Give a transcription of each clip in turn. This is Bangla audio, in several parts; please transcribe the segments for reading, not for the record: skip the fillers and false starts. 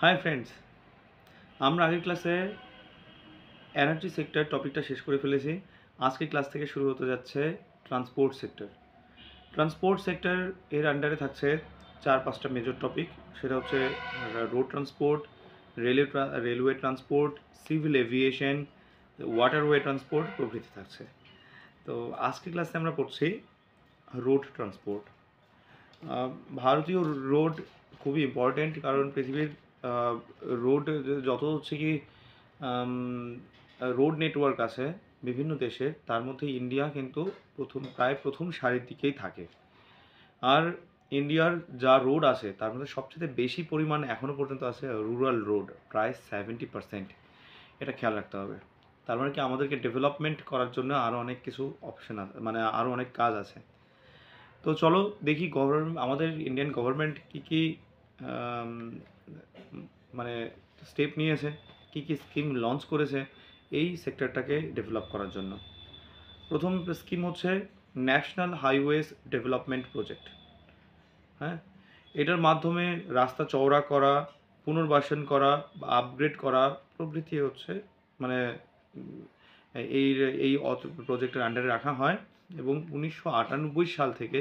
হাই ফ্রেন্ডস, আমরা আগের ক্লাসে এনার্জি সেক্টর টপিকটা শেষ করে ফেলেছি। আজকের ক্লাস থেকে শুরু হতে যাচ্ছে ট্রান্সপোর্ট সেক্টর। ট্রান্সপোর্ট সেক্টর এর আন্ডারে থাকছে 4-5টা মেজর টপিক। সেটা হচ্ছে road transport, railway transport, civil aviation, waterway transport প্রভৃতি থাকছে। তো আজকের ক্লাসে আমরা পড়ছি রোড ট্রান্সপোর্ট। ভারতীয় রোড খুবই ইম্পর্ট্যান্ট, কারণ পৃথিবীর রোড যত হচ্ছে কি রোড নেটওয়ার্ক আছে বিভিন্ন দেশে, তার মধ্যে ইন্ডিয়া কিন্তু প্রায় প্রথম সারির দিকেই থাকে। আর ইন্ডিয়ার যা রোড আছে তার মধ্যে সবচেয়ে বেশি পরিমাণ এখনও পর্যন্ত আছে রুরাল রোড, প্রায় 70%। এটা খেয়াল রাখতে হবে। তার মানে কি আমাদেরকে ডেভেলপমেন্ট করার জন্য আরও অনেক কিছু অপশন আছে, মানে আরও অনেক কাজ আছে। তো চলো দেখি আমাদের ইন্ডিয়ান গভর্নমেন্ট কী কী মানে স্টেপ নিয়েছে, কী কী স্কিম লঞ্চ করেছে এই সেক্টরটাকে ডেভেলপ করার জন্য। প্রথম স্কিম হচ্ছে ন্যাশনাল হাইওয়েজ ডেভেলপমেন্ট প্রজেক্ট। হ্যাঁ, এটার মাধ্যমে রাস্তা চওড়া করা, পুনর্বাসন করা বা আপগ্রেড করা প্রভৃতি হচ্ছে মানে এই এই প্রজেক্টের আন্ডারে রাখা হয়, এবং 1998 সাল থেকে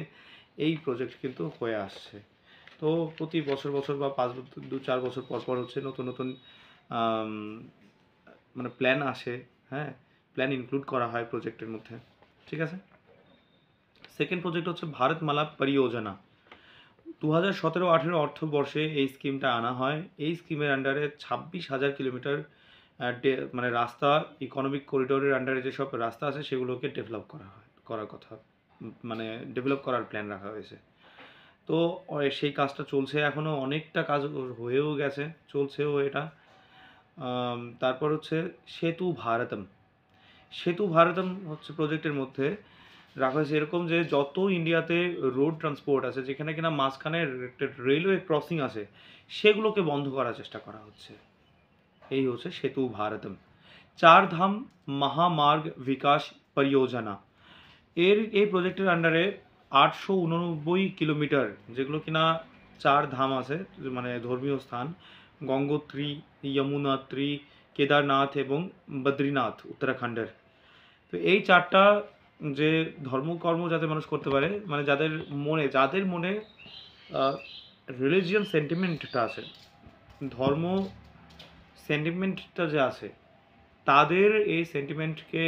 এই প্রজেক্ট কিন্তু হয়ে আসছে। তো প্রতি বছর বছর বা 5-4 বছর পর পর হচ্ছে নতুন নতুন মানে প্ল্যান আসে। হ্যাঁ, প্ল্যান ইনক্লুড করা হয় প্রজেক্টের মধ্যে। ঠিক আছে। সেকেন্ড প্রজেক্ট হচ্ছে ভারতমালা পরিযোজনা। 2017-18 অর্থবর্ষে এই স্কিমটা আনা হয়। এই স্কিমের আন্ডারে 26,000 কিলোমিটার মানে রাস্তা, ইকোনমিক করিডোরের আন্ডারে যেসব রাস্তা আছে সেগুলোকে ডেভেলপ করার কথা, মানে ডেভেলপ করার প্ল্যান রাখা হয়েছে। তো সেই কাজটা চলছে, এখনও অনেকটা কাজ হয়েও গেছে, চলছেও এটা। তারপর হচ্ছে সেতু ভারতম। সেতু ভারতম হচ্ছে প্রজেক্টের মধ্যে রাখা হয়েছে এরকম যে যত ইন্ডিয়াতে রোড ট্রান্সপোর্ট আছে, যেখানে কিনা মাঝখানে রেলওয়ে ক্রসিং আছে, সেগুলোকে বন্ধ করার চেষ্টা করা হচ্ছে। এই হচ্ছে সেতু ভারতম। চার ধাম মহামার্গ বিকাশ পরিযোজনা। এই প্রজেক্টের আন্ডারে 889 কিলোমিটার, যেগুলো কিনা 4 ধাম আছে, মানে ধর্মীয় স্থান, গঙ্গোত্রী, যমুনোত্রী, কেদারনাথ এবং বদ্রীনাথ উত্তরাখণ্ডের। তো এই 4টা যে ধর্মকর্ম যাতে মানুষ করতে পারে, মানে যাদের মনে রিলিজিয়ান সেন্টিমেন্টটা আছে, ধর্ম সেন্টিমেন্টটা যে আছে, তাদের এই সেন্টিমেন্টকে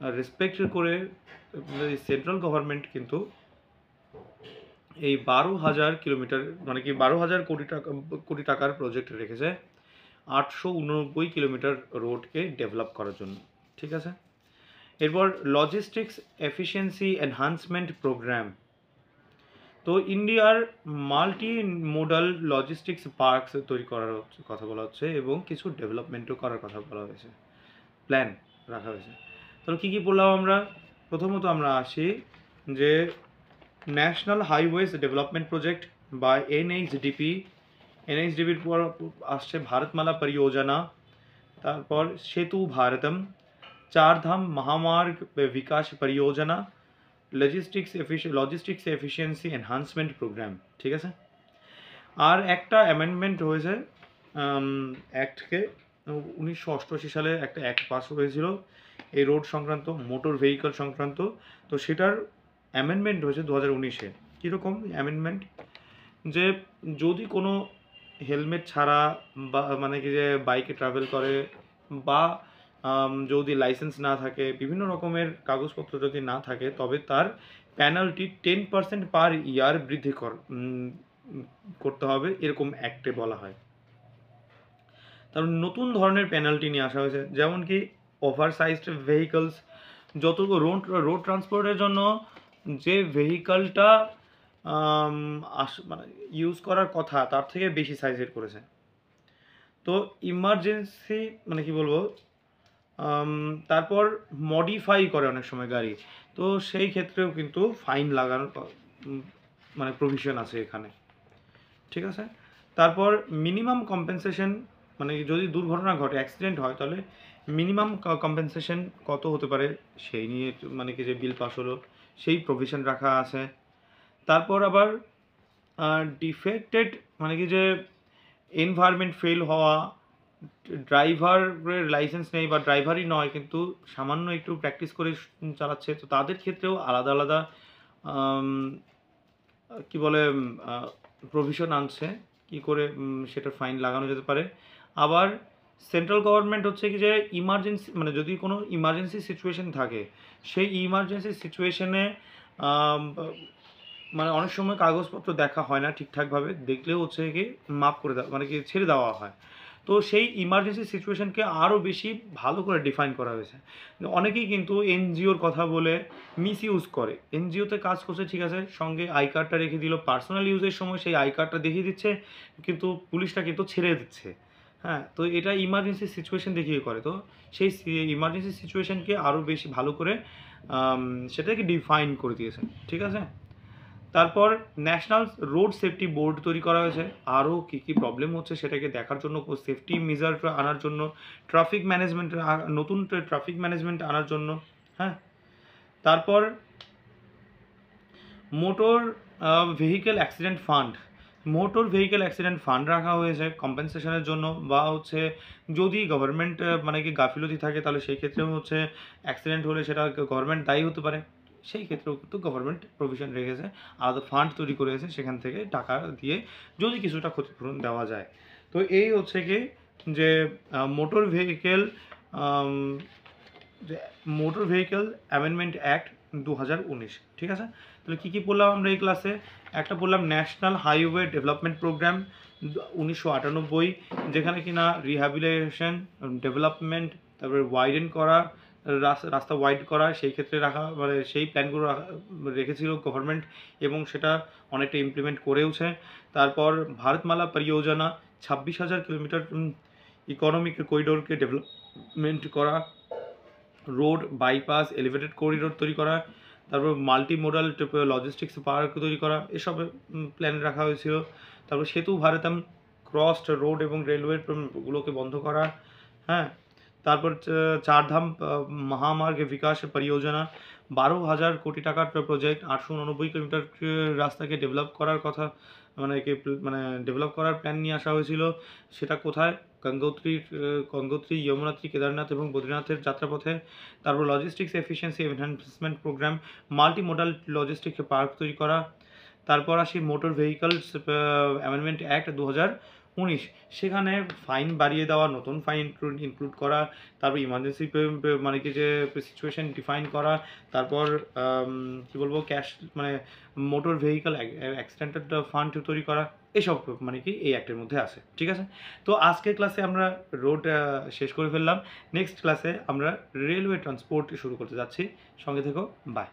রেসপেক্ট করে সেন্ট্রাল গভর্নমেন্ট কিন্তু এই 12,000 কিলোমিটার, মানে কি 12,000 কোটি টাকার প্রজেক্ট রেখেছে 889 কিলোমিটার রোডকে ডেভেলপ করার জন্য। ঠিক আছে। এরপর লজিস্টিক্স এফিসিয়েন্সি এনহান্সমেন্ট প্রোগ্রাম। তো ইন্ডিয়ার মাল্টি মোডাল লজিস্টিক্স পার্কস তৈরি করার কথা বলা হচ্ছে, এবং কিছু ডেভেলপমেন্টও করার কথা বলা হয়েছে, প্ল্যান রাখা হয়েছে। তাহলে কী কী বললাম আমরা? প্রথমত আমরা আসি যে ন্যাশনাল হাইওয়েজ ডেভেলপমেন্ট প্রজেক্ট বা এনএইচডিপির পর আসছে ভারতমালা পরিযোজনা, তারপর সেতু ভারতম, চার ধাম মহামার্গ বিকাশ পরিযোজনা, লজিস্টিক্স এফিসিয়েন্সি এনহান্সমেন্ট প্রোগ্রাম। ঠিক আছে। আর একটা অ্যামেন্ডমেন্ট হয়েছে অ্যাক্টকে, 1988 সালে একটা অ্যাক্ট পাস হয়েছিল এই রোড সংক্রান্ত, মোটর ভেহিকল সংক্রান্ত। তো সেটার অ্যামেন্ডমেন্ট হয়েছে 2019-এ। কীরকম অ্যামেন্ডমেন্ট? যে যদি কোনো হেলমেট ছাড়া বা মানে কি যে বাইকে ট্রাভেল করে, বা যদি লাইসেন্স না থাকে, বিভিন্ন রকমের কাগজপত্র যদি না থাকে, তবে তার পেনাল্টি 10% পার ইয়ার বৃদ্ধি করতে হবে, এরকম অ্যাক্টে বলা হয়। তারপর নতুন ধরনের পেনাল্টি নিয়ে আসা হয়েছে, যেমন কি ওভার সাইজড ভেহিকলস। যত রোড ট্রান্সপোর্টের জন্য যে ভেহিকলটা মানে ইউজ করার কথা তার থেকে বেশি সাইজের করেছে। তো ইমার্জেন্সি মানে কি বলবো, তারপর মডিফাই করে অনেক সময় গাড়ি, তো সেই ক্ষেত্রেও কিন্তু ফাইন লাগানোর মানে প্রভিশন আছে এখানে। ঠিক আছে। তারপর মিনিমাম কম্পেনসেশন, মানে যদি দুর্ঘটনা ঘটে, অ্যাক্সিডেন্ট হয়, তাহলে মিনিমাম কম্পেনসেশন কত হতে পারে সেই নিয়ে মানে কি যে বিল পাস হলো, সেই প্রভিশন রাখা আছে। তারপর আবার ডিফেক্টেড মানে কি যে এনভায়রনমেন্ট ফেল হওয়া, ড্রাইভারের লাইসেন্স নেই বা ড্রাইভারই নয় কিন্তু সামান্য একটু প্র্যাকটিস করে চালাচ্ছে, তো তাদের ক্ষেত্রেও আলাদা আলাদা কি বলে প্রভিশন আনছে কি করে সেটা ফাইন লাগানো যেতে পারে। আবার সেন্ট্রাল গভর্নমেন্ট হচ্ছে কি যে ইমার্জেন্সি মানে যদি কোনো ইমার্জেন্সি সিচুয়েশন থাকে সেই ইমার্জেন্সি সিচুয়েশনে মানে অনেক সময় কাগজপত্র দেখা হয় না ঠিকঠাকভাবে, দেখলেও হচ্ছে কি মাফ করে দেওয়া মানে কি ছেড়ে দেওয়া হয়। তো সেই ইমার্জেন্সি সিচুয়েশনকে আরও বেশি ভালো করে ডিফাইন করা হয়েছে। অনেকেই কিন্তু এনজিওর কথা বলে মিস ইউজ করে, এনজিওতে কাজ করছে ঠিক আছে, সঙ্গে আই কার্ডটা রেখে দিল, পার্সোনাল ইউজের সময় সেই আই কার্ডটা দেখিয়ে দিচ্ছে কিন্তু পুলিশটা কিন্তু ছেড়ে দিচ্ছে। হ্যাঁ, তো এটা ইমার্জেন্সি সিচুয়েশন দেখিয়ে করে, তো সেই ইমার্জেন্সি সিচুয়েশনকে আরও বেশি ভালো করে সেটাকে ডিফাইন করে দিয়েছে, ঠিক আছে। তারপর ন্যাশনাল রোড সেফটি বোর্ড তৈরি করা হয়েছে, আরও কী কী প্রবলেম হচ্ছে সেটাকে দেখার জন্য, সেফটি মেজার আনার জন্য, ট্রাফিক ম্যানেজমেন্ট নতুন ট্রাফিক ম্যানেজমেন্ট আনার জন্য। হ্যাঁ, তারপর motor vehicle accident fund, motor vehicle accident fund রাখা হয়েছে কম্পেনসেশনের জন্য, বা হচ্ছে যদি গভর্নমেন্ট মানে কি গাফিলতি থাকে তাহলে সেই ক্ষেত্রেও হচ্ছে অ্যাক্সিডেন্ট হলে সেটা গভর্নমেন্ট দায়ী হতে পারে, সেই ক্ষেত্রেও কিন্তু গভর্নমেন্ট প্রভিশন রেখেছে, আলাদা ফান্ড তৈরি করেছে, সেখান থেকে টাকা দিয়ে যদি কিছুটা ক্ষতিপূরণ দেওয়া যায়। তো এই হচ্ছে কি যে মোটর ভেহিকেল অ্যামেন্ডমেন্ট অ্যাক্ট 2019, ঠিক আছে। তাহলে কী কী পড়লাম আমরা এই ক্লাসে? একটা পড়লাম ন্যাশনাল হাইওয়ে ডেভেলপমেন্ট প্রোগ্রাম 1998, যেখানে কিনা রিহ্যাবিলিটেশন ডেভেলপমেন্ট, তারপরে ওয়াইডেন করা, রাস্তা ওয়াইড করা, সেই ক্ষেত্রে রাখা মানে সেই প্ল্যানগুলো রেখেছিল গভর্নমেন্ট এবং সেটা অনেকটা ইমপ্লিমেন্ট করেওছে। তারপর ভারতমালা পরিযোজনা 26,000 কিলোমিটার ইকোনমিক করিডোরকে ডেভেলপমেন্ট করা, রোড বাইপাস এলিভেটেড করিডোর তৈরি করা, তারপর মাল্টি মোডাল লজিস্টিক্স পার্ক তৈরি করা, এসব প্ল্যান রাখা হয়েছিল। তারপর সেতু ভারতম ক্রসড রোড এবং রেলওয়েগুলোকে বন্ধ করা। হ্যাঁ, তারপর চারধাম মহামার্গ বিকাশ পরিযোজনা 12,000 কোটি টাকার প্রজেক্ট, 889 কিলোমিটার রাস্তাকে ডেভেলপ করার কথা মানে ডেভেলপ করার প্ল্যান নিয়ে আসা হয়েছিল। সেটা কোথায়? গঙ্গোত্রী, যমুনাত্রী, কেদারনাথ এবং বদ্রীনাথের যাত্রাপথে। তারপর logistics efficiency enhancement programme, multi modal logistic park তৈরি করা। তারপর আসি মোটর ভেহিকলস অ্যামেন্ডমেন্ট অ্যাক্ট 2019, সেখানে ফাইন বাড়িয়ে দেওয়া, নতুন ফাইন ইনক্লুড করা, তারপর ইমার্জেন্সি মানে কি যে সিচুয়েশন ডিফাইন করা, তারপর কী বলবো ক্যাশ মানে মোটর ভেহিকল অ্যাক্সিডেন্টেড ফান্ড তৈরি করা, এসব মানে কি এই অ্যাক্টের মধ্যে আসে, ঠিক আছে। তো আজকের ক্লাসে আমরা রোড শেষ করে ফেললাম, নেক্সট ক্লাসে আমরা রেলওয়ে ট্রান্সপোর্ট শুরু করতে যাচ্ছি, সঙ্গে থেকো, বাই।